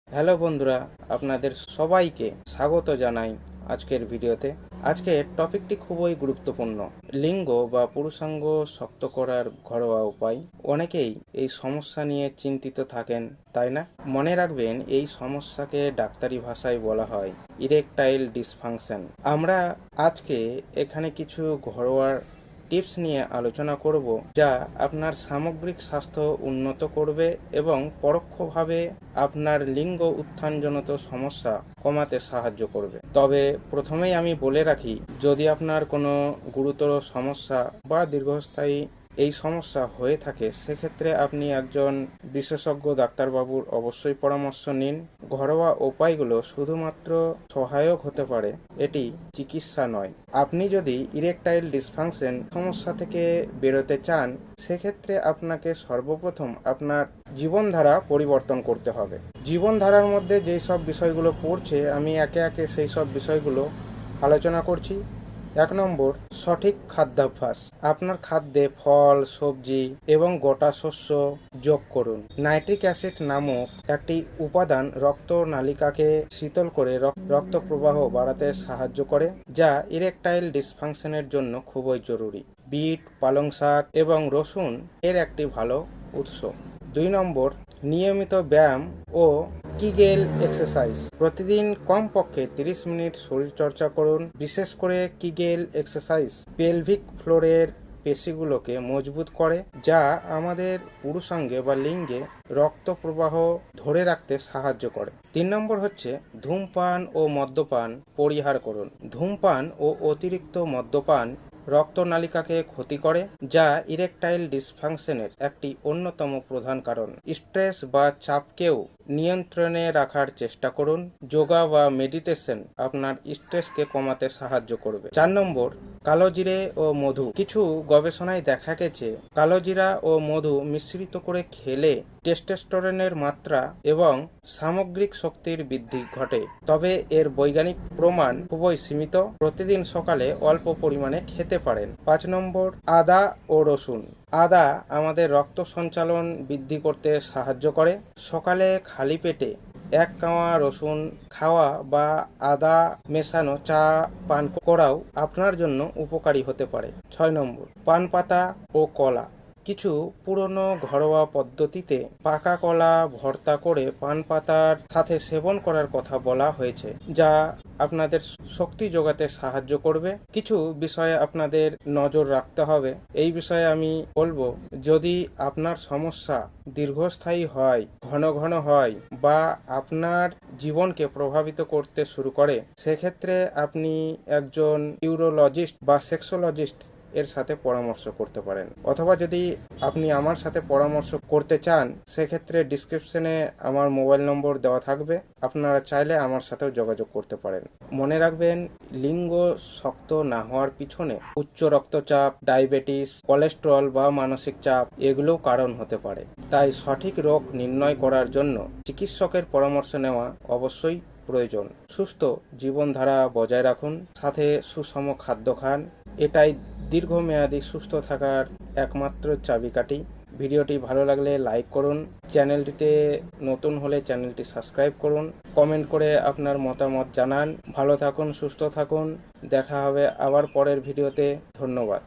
Hello বন্ধুরা, আপনাদের সবাইকে স্বাগত জানাই আজকের ভিডিওতে। আজকের টপিকটি খুবই গুরুত্বপূর্ণ। লিঙ্গ বা পুরুষাঙ্গ শক্ত করার ঘরোয়া উপায়। অনেকেই এই সমস্যা নিয়ে চিন্তিত থাকেন, তাই না? মনে রাখবেন, এই সমস্যাকে ডাক্তারি ভাষায় বলা হয় ইরেকটাইল ডিসফাংশন। আমরা আজকে এখানে কিছু ঘরোয়া টিপস নিয়ে আলোচনা করব, যা আপনার সামগ্রিক স্বাস্থ্য উন্নত করবে এবং পরোক্ষভাবে আপনার লিঙ্গ উত্থানজনিত সমস্যা কমাতে সাহায্য করবে। তবে প্রথমেই আমি বলে রাখি, যদি আপনার কোনো গুরুতর সমস্যা বা দীর্ঘস্থায়ী এই সমস্যা হয়ে থাকে, সেক্ষেত্রে আপনি একজন বিশেষজ্ঞ ডাক্তারবাবুর অবশ্যই পরামর্শ নিন। ঘরোয়া উপায়গুলো শুধুমাত্র সহায়ক হতে পারে, এটি চিকিৎসা নয়। আপনি যদি ইরেকটাইল ডিসফাংশন সমস্যা থেকে বেরোতে চান, সেক্ষেত্রে আপনাকে সর্বপ্রথম আপনার জীবনধারা পরিবর্তন করতে হবে। জীবনধারার মধ্যে যেই সব বিষয়গুলো পড়ছে, আমি একে একে সেই সব বিষয়গুলো আলোচনা করছি। 1 নম্বর, সঠিক খাদ্যাভ্যাস। আপনার খাদ্যে ফল, সবজি এবং গোটা শস্য যোগ করুন। নাইট্রিক অ্যাসিড নামক একটি উপাদান রক্ত নালিকাকে শীতল করে রক্ত প্রবাহ বাড়াতে সাহায্য করে, যা ইরেকটাইল ডিসফাংশনের জন্য খুবই জরুরি। বিট, পালং শাক এবং রসুন এর একটি ভালো উৎস। 2 নম্বর, নিয়মিত ব্যায়াম ও কিগেল এক্সারসাইজ। প্রতিদিন কমপক্ষে 30 মিনিট শরীরচর্চা করুন। বিশেষ করে কিগেল এক্সারসাইজ পেলভিক ফ্লোরের পেশিগুলোকে মজবুত করে, যা আমাদের পুরুষাঙ্গে বা লিঙ্গে রক্ত প্রবাহ ধরে রাখতে সাহায্য করে। 3 নম্বর হচ্ছে ধূমপান ও মদ্যপান পরিহার করুন। ধূমপান ও অতিরিক্ত মদ্যপান রক্তনালিকাকে ক্ষতি করে, যা ইরেকটাইল ডিসফাংশনের একটি অন্যতম প্রধান কারণ। স্ট্রেস বা চাপকেও নিয়ন্ত্রণে রাখার চেষ্টা করুন। যোগা বা মেডিটেশন আপনার স্ট্রেসকে কমাতে সাহায্য করবে। 4 নম্বর, কালোজিরে ও মধু। কিছু গবেষণায় দেখা গেছে, কালোজিরা ও মধু মিশ্রিত করে খেলে টেস্টোস্টেরনের মাত্রা এবং সামগ্রিক শক্তির বৃদ্ধি ঘটে। তবে এর বৈজ্ঞানিক প্রমাণ খুবই সীমিত। প্রতিদিন সকালে অল্প পরিমাণে খেতে পারেন। 5 নম্বর, আদা ও রসুন। আদা আমাদের রক্ত সঞ্চালন বৃদ্ধি করতে সাহায্য করে। সকালে খালি পেটে 1 কাওয়া রসুন খাওয়া বা আদা মেশানো চা পান করাও আপনার জন্য উপকারী হতে পারে। 6 নম্বর, পান পাতা ও কলা। কিছু পুরনো ঘরোয়া পদ্ধতিতে পাকা কলা ভর্তা করে পান পাতার সাথে সেবন করার কথা বলা হয়েছে, যা আপনাদের শক্তি যোগাতে সাহায্য করবে। কিছু বিষয়ে আপনাদের নজর রাখতে হবে। এই বিষয়ে আমি বলবো, যদি আপনার সমস্যা দীর্ঘস্থায়ী হয়, ঘন ঘন হয় বা আপনার জীবনকে প্রভাবিত করতে শুরু করে, সেক্ষেত্রে আপনি একজন ইউরোলজিস্ট বা সেক্সোলজিস্ট এর সাথে পরামর্শ করতে পারেন। অথবা যদি আপনি আমার সাথে পরামর্শ করতে চান, সেক্ষেত্রে ডিসক্রিপশনে আমার মোবাইল নম্বর দেওয়া থাকবে, আপনারা চাইলে আমার সাথেও যোগাযোগ করতে পারেন। মনে রাখবেন, লিঙ্গ শক্ত না হওয়ার পিছনে উচ্চ রক্তচাপ, ডায়াবেটিস, কোলেস্টেরল বা মানসিক চাপ এগুলোও কারণ হতে পারে। তাই সঠিক রোগ নির্ণয় করার জন্য চিকিৎসকের পরামর্শ নেওয়া অবশ্যই প্রয়োজন। সুস্থ জীবনধারা বজায় রাখুন, সাথে সুষম খাদ্য খান। এটাই দীর্ঘমেয়াদী সুস্থ থাকার একমাত্র চাবিকাঠি। ভিডিওটি ভালো লাগলে লাইক করুন, চ্যানেলটিতে নতুন হলে চ্যানেলটি সাবস্ক্রাইব করুন, কমেন্ট করে আপনার মতামত জানান। ভালো থাকুন, সুস্থ থাকুন। দেখা হবে আবার পরের ভিডিওতে। ধন্যবাদ।